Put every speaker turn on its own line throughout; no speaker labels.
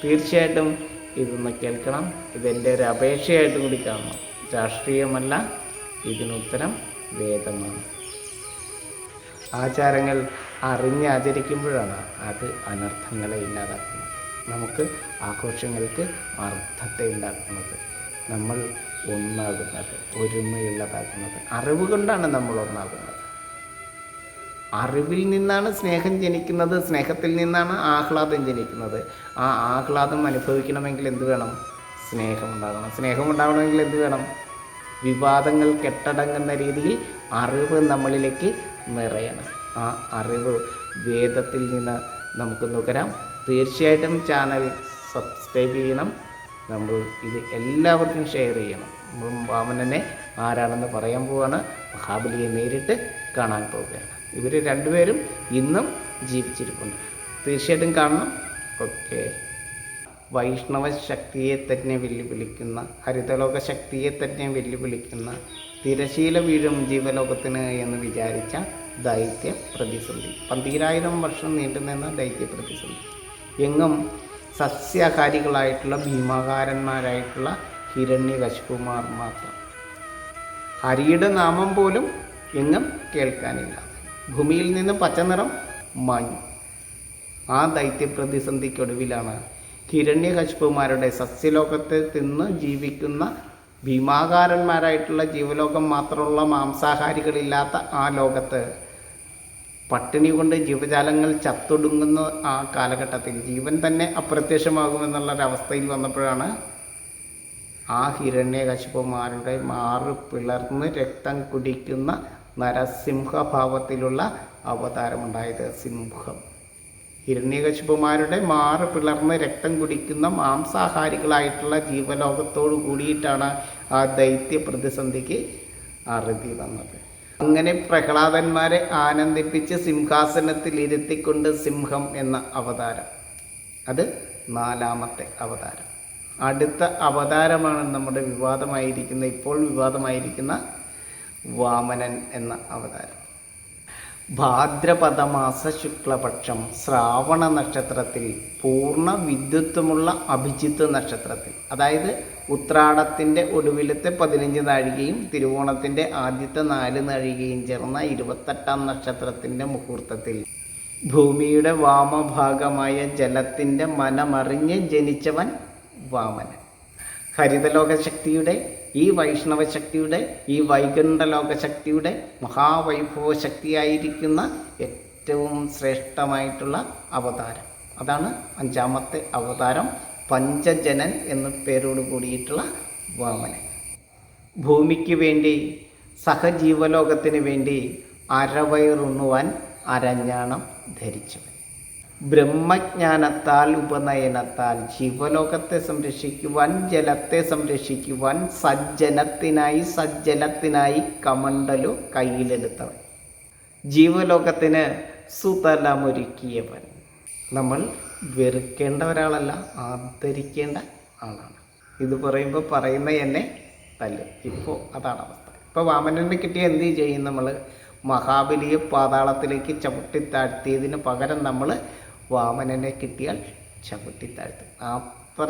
തീർച്ചയായിട്ടും ഇതൊന്ന് കേൾക്കണം. ഇതെൻ്റെ ഒരു അപേക്ഷയായിട്ട് കൂടി കാണണം. രാഷ്ട്രീയമല്ല, ഇതിനുത്തരം വേദമാണ്. ആചാരങ്ങൾ അറിഞ്ഞാചരിക്കുമ്പോഴാണ് അത് അനർത്ഥങ്ങളെ ഇല്ലാതാക്കുന്നത്. നമുക്ക് ആഘോഷങ്ങൾക്ക് അർത്ഥത്തെ ഉണ്ടാക്കുന്നത്, നമ്മൾ ഒന്നാകുന്നത്, ഒരുമയുള്ളതാക്കുന്നത്. അറിവ് കൊണ്ടാണ് നമ്മൾ ഒന്നാകുന്നത്. അറിവിൽ നിന്നാണ് സ്നേഹം ജനിക്കുന്നത്, സ്നേഹത്തിൽ നിന്നാണ് ആഹ്ലാദം ജനിക്കുന്നത്. ആ ആഹ്ലാദം അനുഭവിക്കണമെങ്കിൽ എന്ത് വേണം? സ്നേഹം ഉണ്ടാകണം. സ്നേഹം ഉണ്ടാകണമെങ്കിൽ എന്ത് വേണം? വിവാദങ്ങൾ കെട്ടടങ്ങുന്ന രീതിയിൽ അറിവ് നമ്മളിലേക്ക് നിറയണം. ആ അറിവ് വേദത്തിൽ നിന്ന് നമുക്ക് നുകരാം. തീർച്ചയായിട്ടും ചാനൽ സബ്സ്ക്രൈബ് ചെയ്യണം. നമ്മൾ ഇത് എല്ലാവർക്കും ഷെയർ ചെയ്യണം. വാമനനെ ആരാണെന്ന് പറയാൻ പോവുകയാണ്. മഹാബലിയെ നേരിട്ട് കാണാൻ പോവുകയാണ്. ഇവർ രണ്ടുപേരും ഇന്നും ജീവിച്ചിരിപ്പുണ്ട്. തീർച്ചയായിട്ടും കാണണം. ഓക്കെ. വൈഷ്ണവ ശക്തിയെ തന്നെ വെല്ലുവിളിക്കുന്ന, ഹരിതലോക ശക്തിയെ തന്നെ വെല്ലുവിളിക്കുന്ന, തിരശീല വീഴും ജീവലോകത്തിന് എന്ന് വിചാരിച്ച ദൈത്യ പ്രതിസന്ധി, 12,000 വർഷം നീണ്ടുനിന്ന ദൈത്യ പ്രതിസന്ധി. എങ്ങും സസ്യഹാരികളായിട്ടുള്ള ഭീമാകാരന്മാരായിട്ടുള്ള ഹിരണ്യകശിപുമാർ മാത്രം. ഹരിയുടെ നാമം പോലും എങ്ങും കേൾക്കാനില്ല. ഭൂമിയിൽ നിന്ന് പച്ചനിറം മാഞ്ഞു. ആ ദൈത്യ പ്രതിസന്ധിക്കൊടുവിലാണ് ഹിരണ്യകശിപുമാരുടെ സസ്യലോകത്തെ തിന്ന് ജീവിക്കുന്ന ഭീമാകാരന്മാരായിട്ടുള്ള ജീവലോകം മാത്രമുള്ള മാംസാഹാരികളില്ലാത്ത ആ ലോകത്ത് പട്ടിണി കൊണ്ട് ജീവജാലങ്ങൾ ചത്തൊടുങ്ങുന്ന ആ കാലഘട്ടത്തിൽ ജീവൻ തന്നെ അപ്രത്യക്ഷമാകുമെന്നുള്ളൊരവസ്ഥയിൽ വന്നപ്പോഴാണ് ആ ഹിരണ്യകശിപുമാരുടെ മാറ് പിളർന്ന് രക്തം കുടിക്കുന്ന നരസിംഹഭാവത്തിലുള്ള അവതാരമുണ്ടായത്. സിംഹം. ഹിരണ്യകശിപുമാരുടെ മാറ് പിളർന്ന് രക്തം കുടിക്കുന്ന മാംസാഹാരികളായിട്ടുള്ള ജീവലോകത്തോടു കൂടിയിട്ടാണ് ആ ദൈത്യ പ്രതിസന്ധിക്ക് അറുതി വന്നത്. അങ്ങനെ പ്രഹ്ലാദന്മാരെ ആനന്ദിപ്പിച്ച് സിംഹാസനത്തിൽ ഇരുത്തിക്കൊണ്ട് സിംഹം എന്ന അവതാരം, അത് 4ാമത്തെ അവതാരം. അടുത്ത അവതാരമാണ് നമ്മുടെ ഇപ്പോൾ വിവാദമായിരിക്കുന്ന വാമനൻ എന്ന അവതാരം. ഭാദ്രപദമാസ ശുക്ലപക്ഷം ശ്രാവണ നക്ഷത്രത്തിൽ പൂർണ്ണ വിദ്യുത്വമുള്ള അഭിജിത്ത് നക്ഷത്രത്തിൽ, അതായത് ഉത്രാടത്തിൻ്റെ ഒടുവിലത്തെ 15 നാഴികയും തിരുവോണത്തിൻ്റെ ആദ്യത്തെ 4 നാഴികയും ചേർന്ന 28ാം നക്ഷത്രത്തിൻ്റെ മുഹൂർത്തത്തിൽ ഭൂമിയുടെ വാമഭാഗമായ ജലത്തിൻ്റെ മനമറിഞ്ഞ് ജനിച്ചവൻ വാമനൻ. ഹരിതലോകശക്തിയുടെ, ഈ വൈഷ്ണവ ശക്തിയുടെ, ഈ വൈകുണ്ഠലോകശക്തിയുടെ മഹാവൈഭവ ശക്തിയായിരിക്കുന്ന ഏറ്റവും ശ്രേഷ്ഠമായിട്ടുള്ള അവതാരം, അതാണ് 5ാമത്തെ അവതാരം. പഞ്ചജനൻ എന്ന പേരോട് കൂടിയിട്ടുള്ള വാമനൻ. ഭൂമിക്ക് വേണ്ടി, സഹജീവലോകത്തിന് വേണ്ടി അരവയറുണ്ണുവാൻ അരഞ്ഞാണം ധരിച്ചവൻ. ബ്രഹ്മജ്ഞാനത്താൽ ഉപനയനത്താൽ ജീവലോകത്തെ സംരക്ഷിക്കുവാൻ, ജലത്തെ സംരക്ഷിക്കുവാൻ സജ്ജലത്തിനായി കമണ്ടലു കയ്യിലെടുത്തവൻ. ജീവലോകത്തിന് സുതലമൊരുക്കിയവൻ. നമ്മൾ വെറുക്കേണ്ട ഒരാളല്ല, ആദരിക്കേണ്ട ആളാണ്. ഇത് പറയുമ്പോൾ പറയുന്ന എന്നെ തല്ലും. ഇപ്പോൾ അതാണ് അവസ്ഥ. ഇപ്പോൾ വാമനനെ കിട്ടിയ എന്ത് ചെയ്യും? നമ്മൾ മഹാബലിയെ പാതാളത്തിലേക്ക് ചവിട്ടിത്താഴ്ത്തിയതിന് പകരം നമ്മൾ വാമനനെ കിട്ടിയാൽ ചവിട്ടിത്താഴ്ത്തും. അത്ര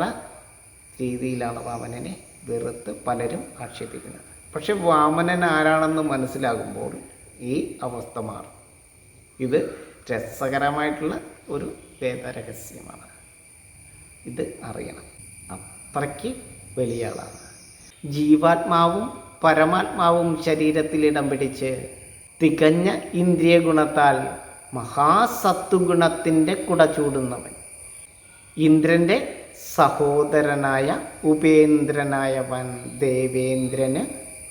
രീതിയിലാണ് വാമനനെ വെറുത്ത് പലരും ആക്ഷേപിക്കുന്നത്. പക്ഷെ വാമനൻ ആരാണെന്ന് മനസ്സിലാകുമ്പോൾ ഈ അവസ്ഥ മാറും. ഇത് രസകരമായിട്ടുള്ള ഒരു വേദരഹസ്യമാണ്. ഇത് അറിയണം. അത്രയ്ക്ക് വലിയ ആളാണ്. ജീവാത്മാവും പരമാത്മാവും ശരീരത്തിൽ ഇടം പിടിച്ച് തികഞ്ഞ ഇന്ദ്രിയ ഗുണത്താൽ മഹാസത്വഗുണത്തിൻ്റെ കുട ചൂടുന്നവൻ. ഇന്ദ്രൻ്റെ സഹോദരനായ ഉപേന്ദ്രനായവൻ, ദേവേന്ദ്രന്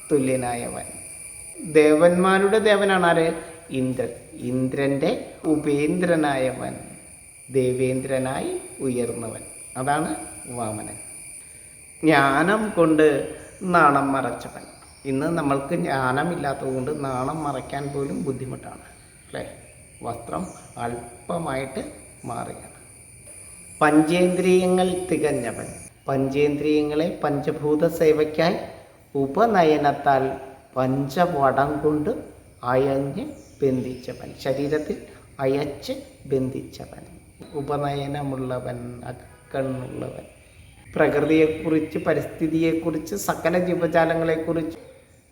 തുല്യനായവൻ. ദേവന്മാരുടെ ദേവനാണ് ആര്? ഇന്ദ്രൻ. ഇന്ദ്രൻ്റെ ഉപേന്ദ്രനായവൻ, ദേവേന്ദ്രനായി ഉയർന്നവൻ, അതാണ് വാമനൻ. ജ്ഞാനം കൊണ്ട് നാണം മറച്ചവൻ. ഇന്ന് നമ്മൾക്ക് ജ്ഞാനമില്ലാത്തതുകൊണ്ട് നാണം മറയ്ക്കാൻ പോലും ബുദ്ധിമുട്ടാണ്, അല്ലേ? വസ്ത്രം അല്പമായിട്ട് മാറുകയാണ്. പഞ്ചേന്ദ്രിയങ്ങൾ തികഞ്ഞവൻ. പഞ്ചേന്ദ്രിയങ്ങളെ പഞ്ചഭൂത സേവയ്ക്കായി ഉപനയനത്താൽ പഞ്ചവടം കൊണ്ട് അയഞ്ഞ് ബന്ധിച്ചവൻ. ശരീരത്തിൽ അയച്ച് ബന്ധിച്ചവൻ, ഉപനയനമുള്ളവൻ, കണ്ണുള്ളവൻ. പ്രകൃതിയെക്കുറിച്ച്, പരിസ്ഥിതിയെക്കുറിച്ച്, സകല ജീവജാലങ്ങളെക്കുറിച്ച്,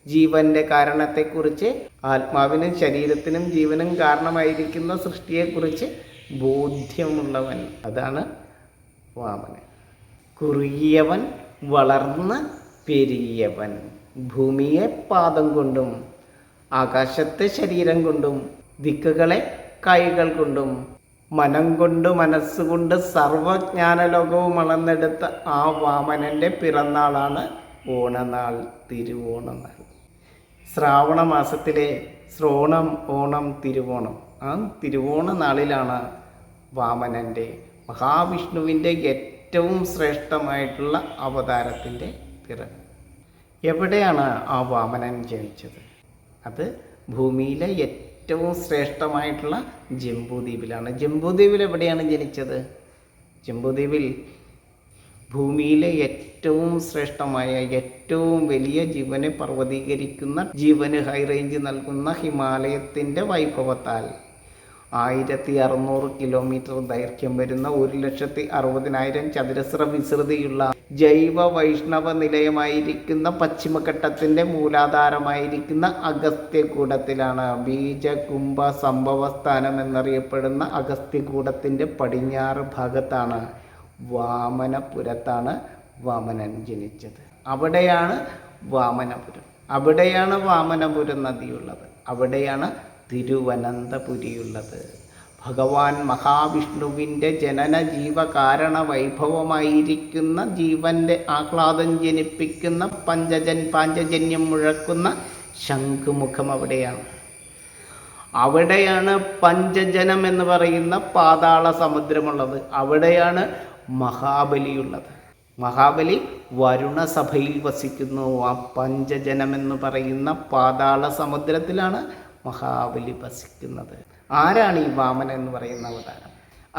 ജീവൻ്റെ കാരണത്തെക്കുറിച്ച്, ആത്മാവിനും ശരീരത്തിനും ജീവനും കാരണമായിരിക്കുന്ന സൃഷ്ടിയെക്കുറിച്ച് ബോധ്യമുള്ളവൻ. അതാണ് വാമനൻ. കുറുകിയവൻ, വളർന്ന് പെരിയവൻ, ഭൂമിയെ പാദം കൊണ്ടും ആകാശത്തെ ശരീരം കൊണ്ടും ദിക്കുകളെ കൈകൾ കൊണ്ടും മനം കൊണ്ട് മനസ്സുകൊണ്ട് സർവജ്ഞാനലോകവും അളന്നെടുത്ത ആ വാമനൻ്റെ പിറന്നാളാണ് ഓണനാൾ, തിരുവോണനാൾ. ശ്രാവണ മാസത്തിലെ ശ്രോണം, ഓണം, തിരുവോണം. ആ തിരുവോണ നാളിലാണ് വാമനൻ്റെ, മഹാവിഷ്ണുവിൻ്റെ ഏറ്റവും ശ്രേഷ്ഠമായിട്ടുള്ള അവതാരത്തിൻ്റെ പിറവി. എവിടെയാണ് ആ വാമനൻ ജനിച്ചത്? അത് ഭൂമിയിലെ ഏറ്റവും ശ്രേഷ്ഠമായിട്ടുള്ള ജംബൂദ്വീപിലാണ്. ജംബൂദ്വീപിൽ എവിടെയാണ് ജനിച്ചത്? ജംബൂദ്വീപിൽ ഭൂമിയിലെ ഏറ്റവും ശ്രേഷ്ഠമായ, ഏറ്റവും വലിയ ജീവനെ പർവ്വതീകരിക്കുന്ന, ജീവന് ഹൈ റേഞ്ച് നൽകുന്ന ഹിമാലയത്തിൻ്റെ വൈഭവത്താൽ 1600 കിലോമീറ്റർ ദൈർഘ്യം വരുന്ന 1,60,000 ചതുരശ്ര വിസ്തൃതിയുള്ള ജൈവ വൈഷ്ണവ നിലയമായിരിക്കുന്ന പശ്ചിമഘട്ടത്തിൻ്റെ മൂലാധാരമായിരിക്കുന്ന അഗസ്ത്യകൂടത്തിലാണ്, ബീജകുംഭ സംഭവസ്ഥാനം എന്നറിയപ്പെടുന്ന അഗസ്ത്യകൂടത്തിൻ്റെ പടിഞ്ഞാറ് ഭാഗത്താണ്, വാമനപുരത്താണ് വാമനൻ ജനിച്ചത്. അവിടെയാണ് വാമനപുരം. അവിടെയാണ് വാമനപുരം നദിയുള്ളത്. അവിടെയാണ് തിരുവനന്തപുരിയുള്ളത്. ഭഗവാൻ മഹാവിഷ്ണുവിൻ്റെ ജനന ജീവകാരണ വൈഭവമായിരിക്കുന്ന, ജീവൻ്റെ ആഹ്ലാദം ജനിപ്പിക്കുന്ന, പാഞ്ചജന്യം മുഴക്കുന്ന ശംഖുമുഖം അവിടെയാണ്. അവിടെയാണ് പഞ്ചജനം എന്ന് പറയുന്ന പാതാള സമുദ്രമുള്ളത്. അവിടെയാണ് മഹാബലിയുള്ളത്. മഹാബലി വരുണസഭയിൽ വസിക്കുന്നു. ആ പഞ്ചജനം എന്ന് പറയുന്ന പാതാള സമുദ്രത്തിലാണ് മഹാബലി വസിക്കുന്നത്. ആരാണ് ഈ വാമനൻ എന്ന് പറയുന്ന അവതാരം?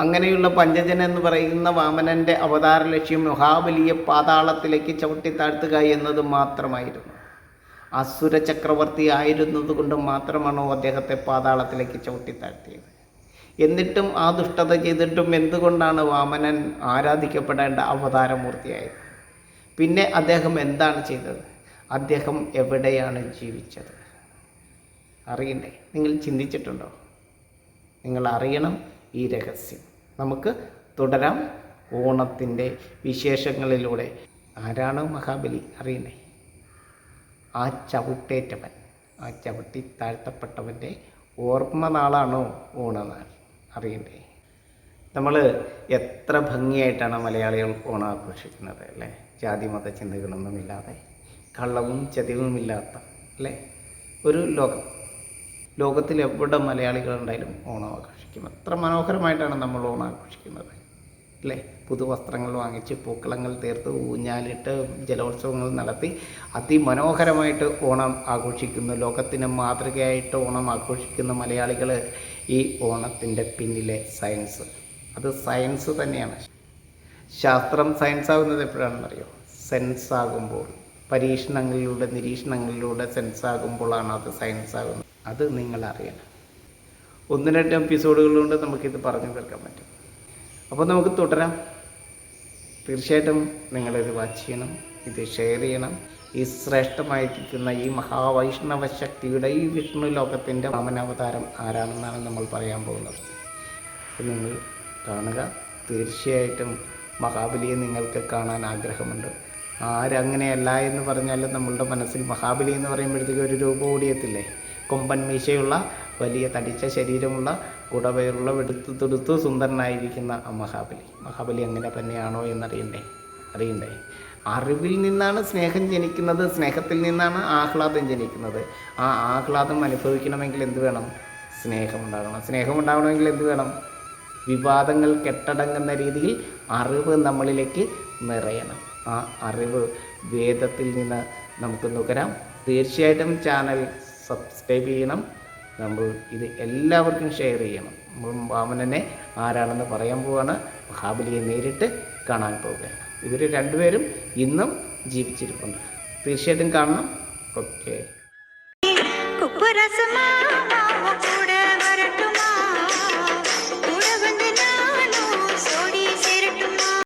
അങ്ങനെയുള്ള പഞ്ചജനം എന്ന് പറയുന്ന വാമനൻ്റെ അവതാര ലക്ഷ്യം മഹാബലിയെ പാതാളത്തിലേക്ക് ചവിട്ടിത്താഴ്ത്തുക എന്നത് മാത്രമായിരുന്നു. അസുര ചക്രവർത്തി ആയിരുന്നത് കൊണ്ട് മാത്രമാണോ അദ്ദേഹത്തെ പാതാളത്തിലേക്ക് ചവിട്ടിത്താഴ്ത്തിയത്? എന്നിട്ടും ആ ദുഷ്ടത ചെയ്തിട്ടും എന്തുകൊണ്ടാണ് വാമനൻ ആരാധിക്കപ്പെടേണ്ട അവതാരമൂർത്തിയായത്? പിന്നെ അദ്ദേഹം എന്താണ് ചെയ്തത്? അദ്ദേഹം എവിടെയാണ് ജീവിച്ചത്? അറിയണ്ടേ? നിങ്ങൾ ചിന്തിച്ചിട്ടുണ്ടോ? നിങ്ങൾ അറിയണം ഈ രഹസ്യം. നമുക്ക് തുടരാം ഓണത്തിൻ്റെ വിശേഷങ്ങളിലൂടെ. ആരാണ് മഹാബലി? അറിയണ്ടേ? ആ ചവിട്ടേറ്റവൻ, ആ ചവിട്ടി താഴ്ത്തപ്പെട്ടവൻ്റെ ഓർമ്മ നാളാണോ ഓണനാൾ? അറിയണ്ടേ? നമ്മൾ എത്ര ഭംഗിയായിട്ടാണ് മലയാളികൾ ഓണം ആഘോഷിക്കുന്നത് അല്ലേ? ജാതി മത ചിന്തകളൊന്നുമില്ലാതെ, കള്ളവും ചതിവുമില്ലാത്ത അല്ലേ ഒരു ലോകത്തിൽ എവിടെ മലയാളികളുണ്ടായാലും ഓണം ആഘോഷിക്കും. എത്ര മനോഹരമായിട്ടാണ് നമ്മൾ ഓണം ആഘോഷിക്കുന്നത് അല്ലേ? പുതുവസ്ത്രങ്ങൾ വാങ്ങിച്ച്, പൂക്കളങ്ങൾ തീർത്ത്, ഊഞ്ഞാലിട്ട്, ജലോത്സവങ്ങൾ നടത്തി അതിമനോഹരമായിട്ട് ഓണം ആഘോഷിക്കുന്നു. ലോകത്തിന് മാതൃകയായിട്ട് ഓണം ആഘോഷിക്കുന്ന മലയാളികൾ. ഈ ഓണത്തിൻ്റെ പിന്നിലെ സയൻസ്, അത് സയൻസ് തന്നെയാണ്. ശാസ്ത്രം സയൻസ് ആകുന്നത് എപ്പോഴാണെന്നറിയോ? സെൻസ് ആകുമ്പോൾ, പരീക്ഷണങ്ങളിലൂടെ, നിരീക്ഷണങ്ങളിലൂടെ സെൻസ് ആകുമ്പോഴാണ് അത് സയൻസ് ആകുന്നത്. അത് നിങ്ങൾ അറിയണം. 1-2 എപ്പിസോഡുകൾ കൊണ്ട് നമുക്കിത് പറഞ്ഞു തീർക്കാൻ പറ്റും. അപ്പോൾ നമുക്ക് തുടരാം. തീർച്ചയായിട്ടും നിങ്ങളിത് വാച്ച് ചെയ്യണം, ഇത് ഷെയർ ചെയ്യണം. ഈ ശ്രേഷ്ഠമായിരിക്കുന്ന ഈ മഹാവൈഷ്ണവ ശക്തിയുടെ, ഈ വിഷ്ണു ലോകത്തിൻ്റെ വാമനാവതാരം ആരാണെന്നാണ് നമ്മൾ പറയാൻ പോകുന്നത്. അപ്പോൾ നിങ്ങൾ കാണുക. തീർച്ചയായിട്ടും മഹാബലിയെ നിങ്ങൾക്ക് കാണാൻ ആഗ്രഹമുണ്ട്. ആരങ്ങനെയല്ല എന്ന് പറഞ്ഞാൽ നമ്മളുടെ മനസ്സിൽ മഹാബലി എന്ന് പറയുമ്പോഴത്തേക്കും ഒരു രൂപം ഓടിയെത്തില്ലേ? കൊമ്പൻ മീശയുള്ള, വലിയ തടിച്ച ശരീരമുള്ള, കുടവയറുള്ള, വെടുത്തു സുന്ദരനായിരിക്കുന്ന ആ മഹാബലി അങ്ങനെ തന്നെയാണോ എന്നറിയണ്ടേ? അറിവിൽ നിന്നാണ് സ്നേഹം ജനിക്കുന്നത്. സ്നേഹത്തിൽ നിന്നാണ് ആഹ്ലാദം ജനിക്കുന്നത്. ആ ആഹ്ലാദം അനുഭവിക്കണമെങ്കിൽ എന്ത് വേണം? സ്നേഹമുണ്ടാകണം. സ്നേഹമുണ്ടാകണമെങ്കിൽ എന്ത് വേണം? വിവാദങ്ങൾ കെട്ടടങ്ങുന്ന രീതിയിൽ അറിവ് നമ്മളിലേക്ക് നിറയണം. ആ അറിവ് വേദത്തിൽ നിന്ന് നമുക്ക് നുകരാം. തീർച്ചയായിട്ടും ചാനൽ സബ്സ്ക്രൈബ് ചെയ്യണം. നമ്മൾ ഇത് എല്ലാവർക്കും ഷെയർ ചെയ്യണം. വാമനനെ ആരാണെന്ന് പറയാൻ പോവുകയാണ്. മഹാബലിയെ നേരിട്ട് കാണാൻ പോവുകയാണ്. ഇവർ രണ്ടുപേരും ഇന്നും ജീവിച്ചിരിപ്പുണ്ട്. തീർച്ചയായിട്ടും കാണണം. ഓക്കെ.